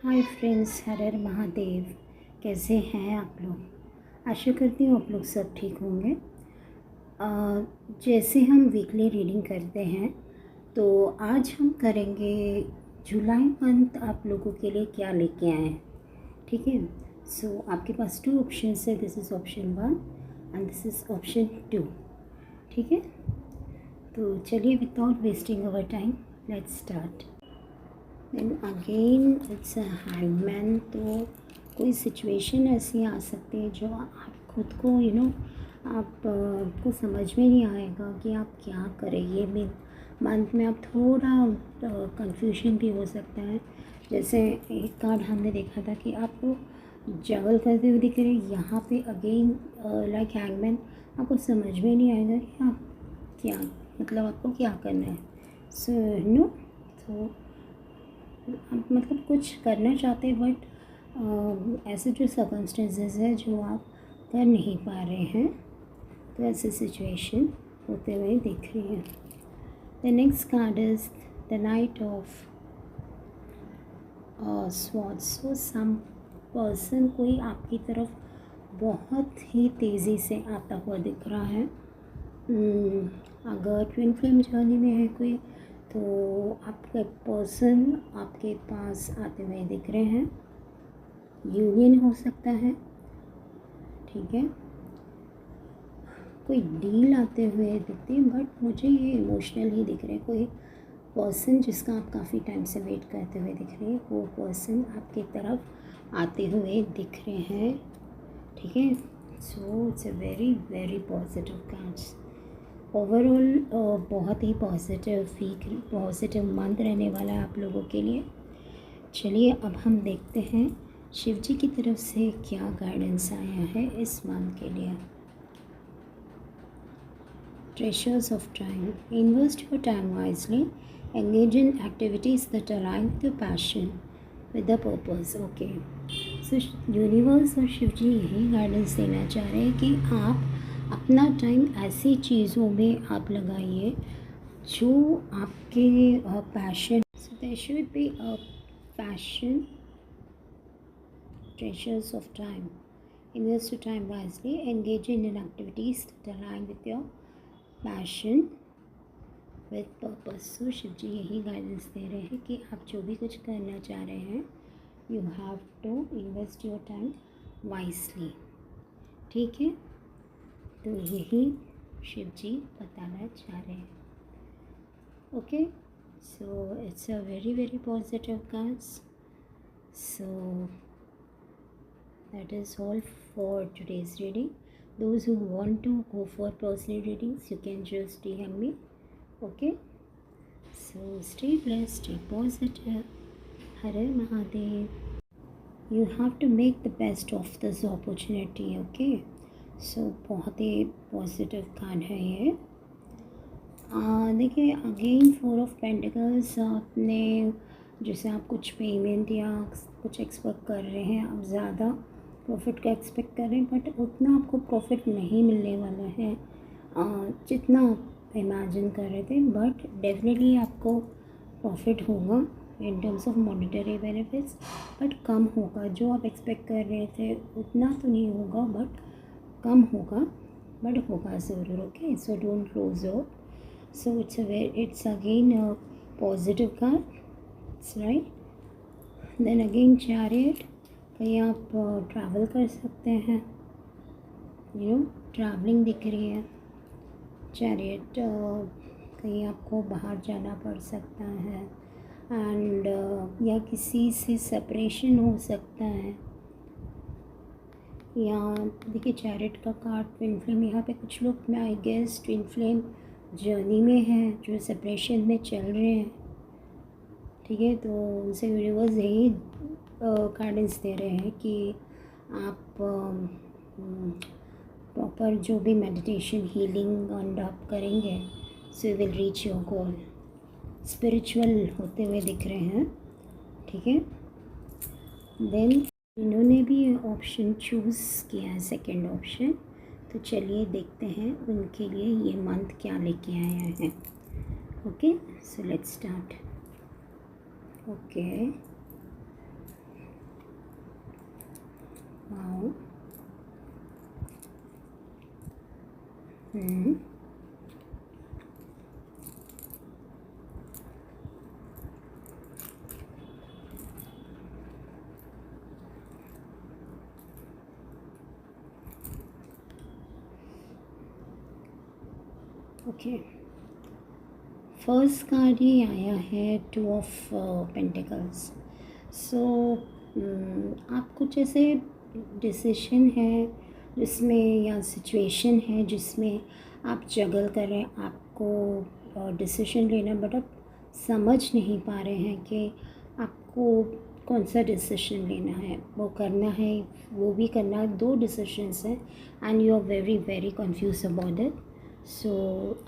Hi friends, हर हर महादेव। कैसे हैं आप लोग? आशा करती हूँ आप लोग सब ठीक होंगे। जैसे हम वीकली रीडिंग करते हैं तो आज हम करेंगे जुलाई मंथ आप लोगों के लिए क्या लेके आए हैं। ठीक है, सो आपके पास 2 ऑप्शंस है। This is option 1 and this is option 2। ठीक है, तो चलिए without wasting our time let's start. Then again it's a hangman. तो कोई सिचुएशन ऐसी आ सकती है जो आप खुद को आप को समझ में नहीं आएगा कि आप क्या करें। ये मंथ में आप थोड़ा कंफ्यूजन भी हो सकता है। जैसे एक कार्ड हमने देखा था कि आपको जगल करते हुए दिख रहे, यहाँ पे अगेन लाइक हैंगमैन। आपको समझ में नहीं आएगा कि आप क्या मतलब आपको क्या करना है। सो तो आप मतलब कुछ करना चाहते हैं बट ऐसे जो सर्कमस्टेंसेस है जो आप कर नहीं पा रहे हैं, तो ऐसी सिचुएशन होते हुए दिख रही है। The next card is the knight of swords. So some person कोई आपकी तरफ बहुत ही तेज़ी से आता हुआ दिख रहा है। अगर ट्विन फ्लेम जर्नी में है कोई तो आपका पर्सन आपके पास आते हुए दिख रहे हैं। यूनियन हो सकता है, ठीक है, कोई डील आते हुए दिखती है बट मुझे ये इमोशनल ही दिख रहे हैं। कोई पर्सन जिसका आप काफ़ी टाइम से वेट करते हुए दिख रहे हैं, वो पर्सन आपकी तरफ आते हुए दिख रहे हैं। ठीक है, सो it's a very very positive cards. Overall बहुत ही पॉजिटिव वीक, पॉजिटिव मंथ रहने वाला है आप लोगों के लिए। चलिए अब हम देखते हैं शिव जी की तरफ से क्या गाइडेंस आया है इस मंथ के लिए। Treasures of time. Invest your time wisely, engage in activities that align with your passion with the purpose. Okay, so universe और शिव जी यही गाइडेंस देना चाह रहे हैं कि आप अपना टाइम ऐसी चीज़ों में आप लगाइए जो आपके passion. So there should be a passion. Treasures of time. Invest your time wisely, engaging in activities that align with your passion with purpose. So Shiv ji यही गाइडेंस दे रहे हैं कि आप जो भी कुछ करना चाह रहे हैं, you have to invest your time wisely. ठीक है, तो यही शिव जी बताना चाह रहे हैं। Okay, so it's a very very positive cards. So that is all for today's reading. Those who want to go for personal readings, you can just DM me. Okay, so stay blessed, stay positive. Har Har Mahadev. You have to make the best of this opportunity. Okay, so बहुत ही positive card है ये। देखिए again 4 of pentacles. आपने जैसे आप कुछ payment या कुछ एक्सपेक्ट कर रहे हैं, आप ज़्यादा प्रॉफिट का एक्सपेक्ट कर रहे हैं बट उतना आपको प्रॉफिट नहीं मिलने वाला है जितना आप इमेजिन कर रहे थे। बट डेफिनेटली आपको प्रॉफिट होगा in terms of monetary benefits, but कम होगा। जो आप एक्सपेक्ट कर रहे थे उतना तो नहीं होगा बट कम होगा, बट होगा ज़रूर। Okay, so don't close hope. So it's again a positive card. It's right. Then again Chariot. कहीं आप ट्रैवल कर सकते हैं, ट्रैवलिंग दिख रही है। चैरियट कहीं आपको बाहर जाना पड़ सकता है एंड या किसी से सेपरेशन हो सकता है। या देखिए चैरियट का कार्ड ट्विन फ्लेम। यहाँ पे कुछ लोग मैं I guess twin flame journey में हैं, जो सेपरेशन में चल रहे हैं। ठीक है, तो उनसे यूनिवर्स यही गाइडेंस दे रहे हैं कि आप प्रॉपर जो भी मेडिटेशन हीलिंग एंड आप करेंगे so you will reach your goal. Spiritual होते हुए दिख रहे हैं। ठीक है, देन इन्होंने भी ऑप्शन चूज़ किया है, सेकंड ऑप्शन। तो चलिए देखते हैं उनके लिए ये मंथ क्या लेके आया है। Okay, so let's start. Okay, okay, first card ये आया है 2 ऑफ पेंटिकल्स। सो आप कुछ ऐसे डिसीशन है जिसमें, या सिचुएशन है जिसमें आप जगल कर रहे हैं, आपको डिसीशन लेना, बट आप समझ नहीं पा रहे हैं कि आपको कौन सा डिसीशन लेना है, वो करना है, वो भी करना है। 2 डिसीशंस हैं and you are very very confuse about it. So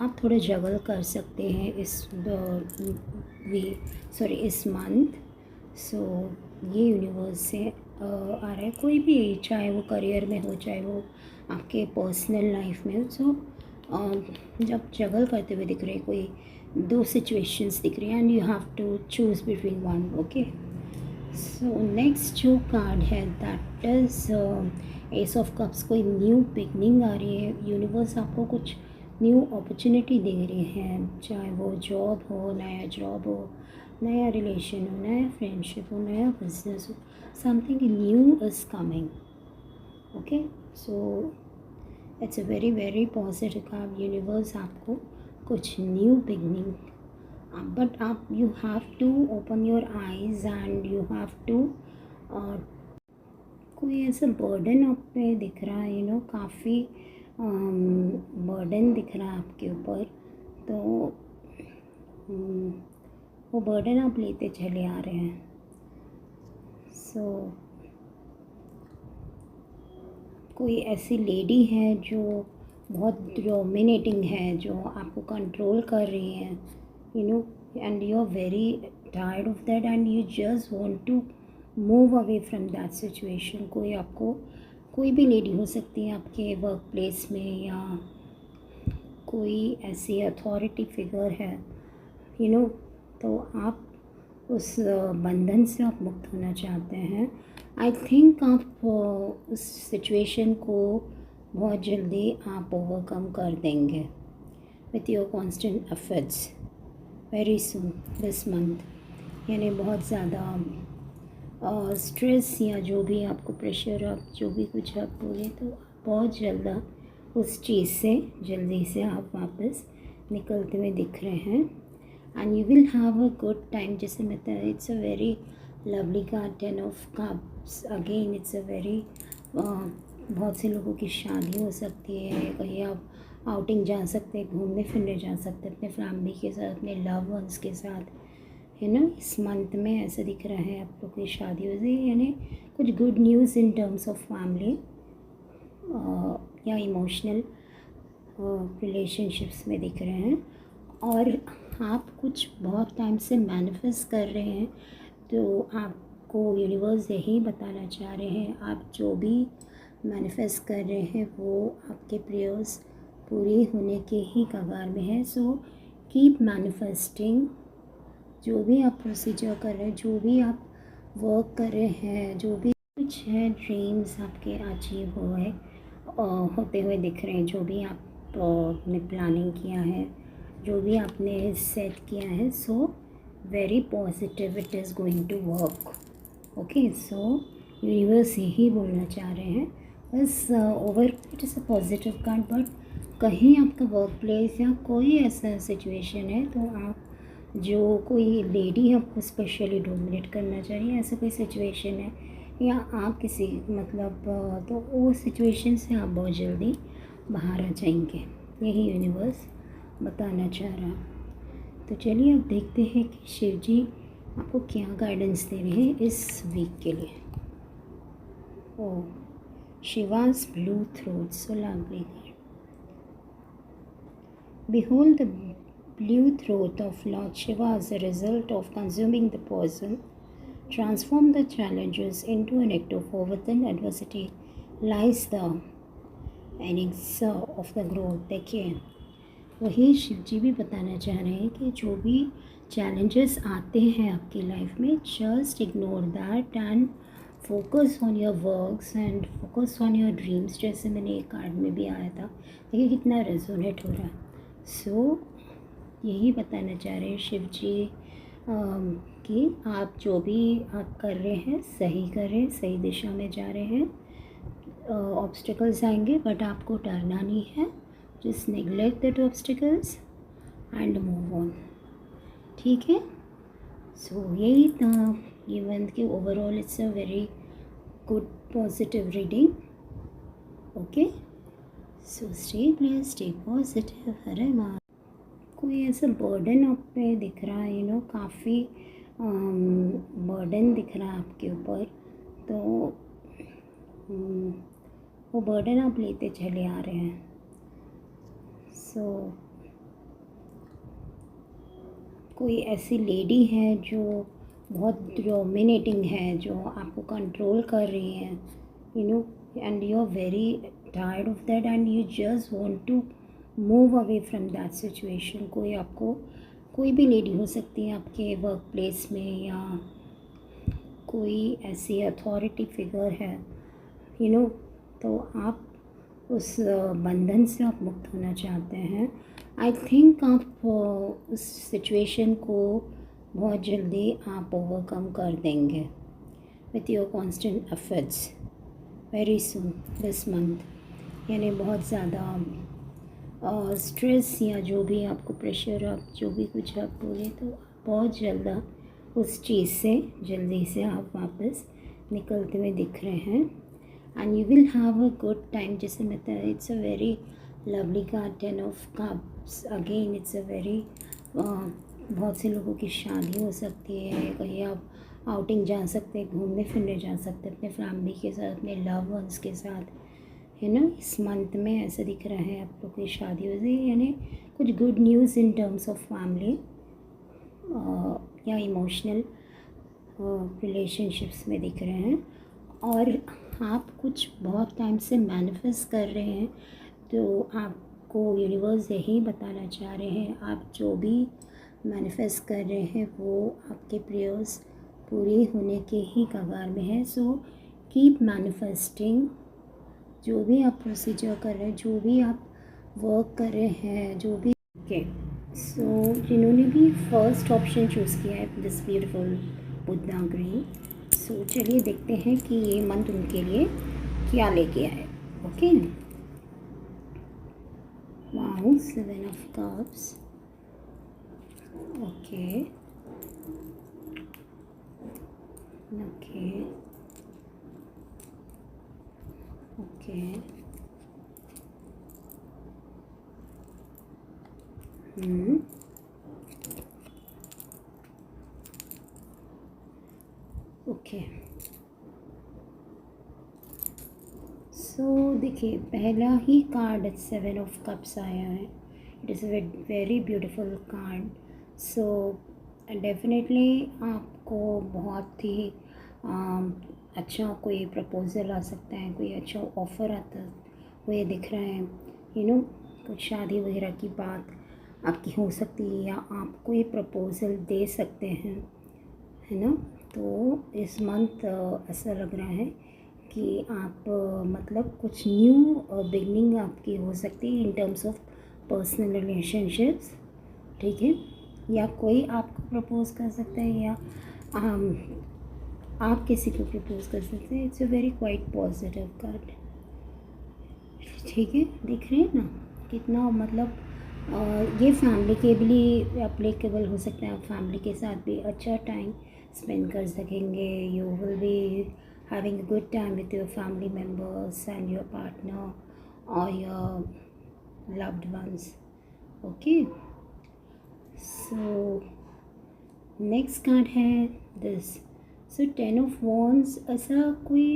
आप थोड़े जगल कर सकते हैं इस मंथ। सो ये यूनिवर्स से आ रहा है, कोई भी, चाहे वो करियर में हो, चाहे वो आपके पर्सनल लाइफ में हो। सो जब जगल करते हुए दिख रहे, कोई 2 सिचुएशंस दिख रही हैं and you have to choose between one. Okay, so next जो कार्ड है that is ace of cups. कोई न्यू बिगनिंग आ रही है, यूनिवर्स आपको कुछ न्यू अपॉर्चुनिटी दे रही है, चाहे वो जॉब हो, नया जॉब हो, नया रिलेशन हो, नया फ्रेंडशिप हो, नया बिजनेस हो, something new is coming. Okay, so it's a very very positive card. Universe आपको कुछ न्यू बिगनिंग, बट आप you have to open your eyes and you have to, कोई ऐसा बर्डन आप पे दिख रहा है, काफ़ी बर्डन दिख रहा है आपके ऊपर, तो वो बर्डन आप लेते चले आ रहे हैं। सो कोई ऐसी लेडी है जो बहुत डोमिनेटिंग है, जो आपको कंट्रोल कर रही है, and you are very tired of that and you just want to move away from that situation. कोई भी लेडी हो सकती है आपके वर्क प्लेस में, या कोई ऐसी अथॉरिटी फिगर है, तो आप उस बंधन से आप मुक्त होना चाहते हैं। आई थिंक आप उस सिचुएशन को बहुत जल्दी आप ओवरकम कर देंगे with your constant efforts very soon this month. यानी बहुत ज़्यादा स्ट्रेस या जो भी आपको प्रेशर, आप जो भी कुछ आप बोले, तो बहुत जल्द उस चीज़ से जल्दी से आप वापस निकलते हुए दिख रहे हैं and you will have a good time. जैसे मतलब it's a very lovely card, 10 of cups. Again it's a very, बहुत से लोगों की शादी हो सकती है, कहीं आप आउटिंग जा सकते हैं, घूमने फिरने जा सकते हैं अपने फैमिली के साथ, अपने लव वंस के साथ, इस मंथ में ऐसा दिख रहा है आप लोग की शादी हो जाए, यानी कुछ good news in terms of family या इमोशनल रिलेशनशिप्स में दिख रहे हैं। और आप कुछ बहुत टाइम से मैनिफेस्ट कर रहे हैं, तो आपको यूनिवर्स यही बताना चाह रहे हैं, आप जो भी मैनिफेस्ट कर रहे हैं वो आपके प्रेयर्स पूरी होने के ही कगार में है। So keep manifesting. जो भी आप प्रोसीजर कर रहे हैं, जो भी आप वर्क कर रहे हैं, जो भी कुछ है, ड्रीम्स आपके अचीव होते हुए दिख रहे हैं, जो भी आपने प्लानिंग किया है, जो भी आपने सेट किया है, so very positive, it is going to work. Okay, so universe यही बोलना चाह रहे हैं बस। Over it is a positive card, but कहीं आपका वर्क प्लेस या कोई ऐसा सिचुएशन है, तो आप जो कोई लेडी आपको स्पेशली डोमिनेट करना चाहिए, ऐसा कोई सिचुएशन है, या आप किसी तो वो सिचुएशन से आप बहुत जल्दी बाहर आ जाएंगे, यही यूनिवर्स बताना चाह रहा है। तो चलिए अब देखते हैं कि शिव जी आपको क्या गाइडेंस दे रहे हैं इस वीक के लिए। ओ शिवा's blue throat, so lovely. Behold the blue throat of Lord Shiva as a result of consuming the poison. Transform the challenges into an act of overcome adversity. Lies the elixir of the growth. देखिए, वही शिव जी भी बताना चाह रहे हैं कि जो भी चैलेंजेस आते हैं आपकी लाइफ में, just ignore that and focus on your works and focus on your dreams, जैसे मैंने एक कार्ड में भी आया था। देखिए कितना रेजोनेट हो रहा है। सो यही बताना चाह रहे हैं शिव जी कि आप जो भी आप कर रहे हैं सही करें, सही दिशा में जा रहे हैं। ऑब्स्टिकल्स आएंगे बट आपको डरना नहीं है, just neglect that obstacles and move on, ठीक है। सो यही था ये मंथ की overall. It's a very good positive reading, okay. So stay blessed, stay positive. हर माँ कोई ऐसा बर्डन आप पे दिख रहा है, काफ़ी बर्डन दिख रहा है आपके ऊपर, तो वो बर्डन आप लेते चले आ रहे हैं। सो कोई ऐसी लेडी है जो बहुत डोमिनेटिंग है, जो आपको कंट्रोल कर रही है, and you are very tired of that and you just want to move away from that situation. कोई भी लेडी हो सकती है आपके वर्क प्लेस में, या कोई ऐसी अथॉरिटी फिगर है, तो आप उस बंधन से आप मुक्त होना चाहते हैं। आई थिंक आप उस सिचुएशन को बहुत जल्दी आप ओवरकम कर देंगे with your constant efforts very soon this month. यानी बहुत ज़्यादा स्ट्रेस या जो भी आपको प्रेशर, आप जो भी कुछ आप बोले, तो बहुत जल्द उस चीज़ से जल्दी से आप वापस निकलते हुए दिख रहे हैं and you will have a good time. जैसे मतलब it's a very lovely card, 10 of cups. Again it's a very बहुत से लोगों की शादी हो सकती है, कहीं आप आउटिंग जा सकते हैं, घूमने फिरने जा सकते हैं अपने फैमिली के साथ, अपने लव वंस के साथ, इस मंथ में ऐसा दिख रहा है आप लोग की शादी हो रही है, यानी कुछ good news in terms of family या इमोशनल रिलेशनशिप्स में दिख रहे हैं। और आप कुछ बहुत टाइम से मैनिफेस्ट कर रहे हैं, तो आपको यूनिवर्स यही बताना चाह रहे हैं, आप जो भी मैनिफेस्ट कर रहे हैं वो आपके प्रेयर्स पूरी होने के ही कगार में है। So keep manifesting. जो भी आप प्रोसीजर कर रहे हैं, जो भी आप वर्क कर रहे हैं, जो भी ओके। सो जिन्होंने भी फर्स्ट ऑप्शन चूज़ किया है, दिस ब्यूटीफुल बुद्धा ग्रीन, सो चलिए देखते हैं कि ये मंथ उनके लिए क्या लेके आए। Okay, wow, 7 of cups, okay okay okay, okay. So देखिए पहला ही कार्ड 7 ऑफ कप्स आया है। It is a very beautiful card. So definitely आपको बहुत ही अच्छा कोई प्रपोज़ल आ सकता है, कोई अच्छा ऑफ़र आता हुए दिख रहा है, कुछ शादी वगैरह की बात आपकी हो सकती है, या आप कोई प्रपोज़ल दे सकते हैं, है ना। तो इस मंथ ऐसा लग रहा है कि आप मतलब कुछ न्यू बिगनिंग आपकी हो सकती है इन टर्म्स ऑफ पर्सनल रिलेशनशिप्स, ठीक है। या कोई आपको प्रपोज़ कर सकता है, या आप किसी को प्रपोज़ कर सकते हैं। It's a very quite positive card, ठीक है। देख रहे हैं ना कितना मतलब ये फैमिली के लिए अप्लीकेबल हो सकता है। आप फैमिली के साथ भी अच्छा टाइम स्पेंड कर सकेंगे। You will be having a good time with your family members and your partner or your loved ones, okay। So next card है this, so 10 of wands। ऐसा कोई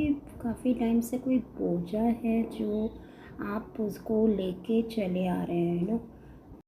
काफ़ी टाइम से कोई बोझा है जो आप उसको लेके चले आ रहे हैं,